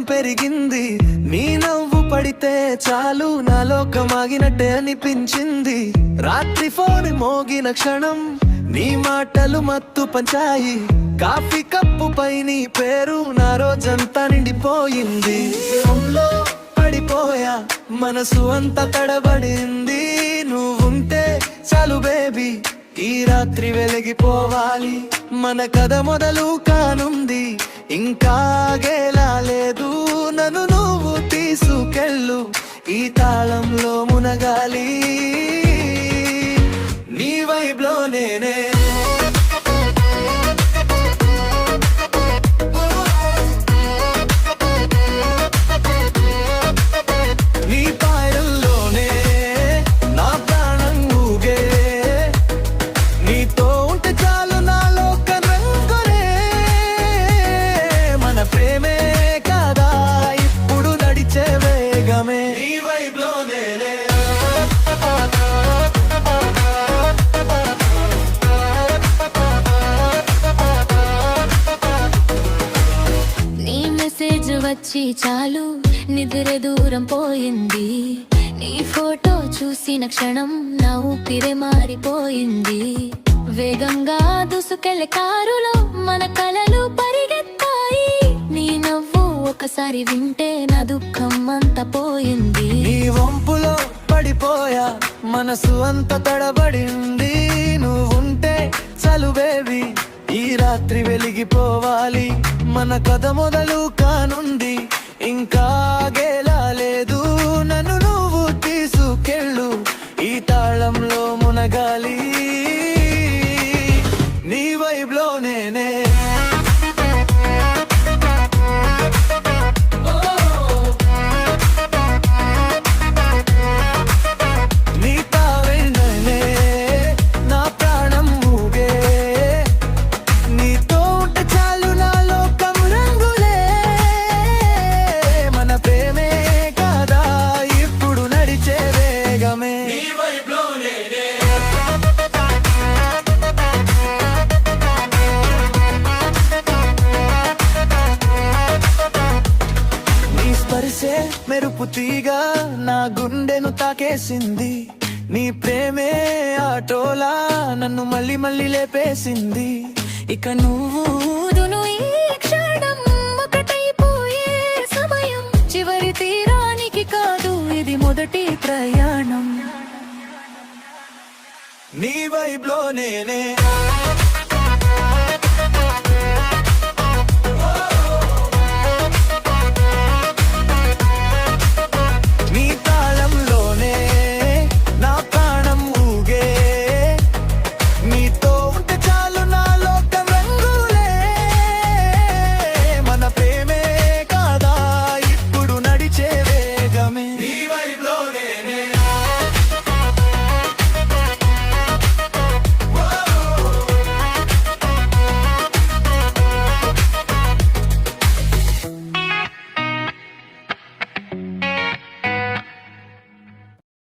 వేగం పెరిగింది. నీ నవ్వు పడితే చాలు నా లోకం ఆగినట్టే అనిపించింది. రాత్రి ఫోన్ మోగిన క్షణం నీ మాటలు మత్తు పంచాయి. కాఫీ కప్పు పై నీ పేరు నా రోజంతా నిండిపోయింది. పడిపోయా మనసు అంతా తడబడింది. నువ్వుంటే చాలు బేబీ ఈ రాత్రి వెలిగిపోవాలి. మన కథ మొదలు కానుంది, ఇంకా గేలా లేదు. నన్ను నువ్వు తీసుకెళ్ళు, ఈ తాళంలో మునగాలి. నీ వైబ్లో నేనే వచ్చి చాలు నిద్ర దూరం పోయింది. నీ ఫోటో చూసిన క్షణం నా ఊపిరే మారిపోయింది. వేగంగా దూసుకెళ్ళే కారులో మన కలలు పరిగెత్తాయి. నీ నవ్వు ఒకసారి వింటే నా దుఃఖం అంతా పోయింది. నీ వంపులో పడిపోయా మనసు అంత తడబడింది. నువ్వుంటే చాలు బేబీ ఈ రాత్రి వెలిగిపోవాలి. మన కథ మొదలు కానుంది, ఇంకా గేలా లేదు. నన్ను నువ్వు తీసుకెళ్ళు, ఈ తాళంలో మునగాలి. నీ వైబ్లో నేనే మెరుపు తీగా నా గుండెను తాకేసింది. నీ ప్రేమే ఆటోలా నన్ను మళ్ళీ మళ్ళీ లేపేసింది. ఇక నువ్వు ఈ క్షణం ఒకటైపోయే సమయం. చివరి తీరానికి కాదు ఇది మొదటి ప్రయాణం. నీ వైబ్లో నేనే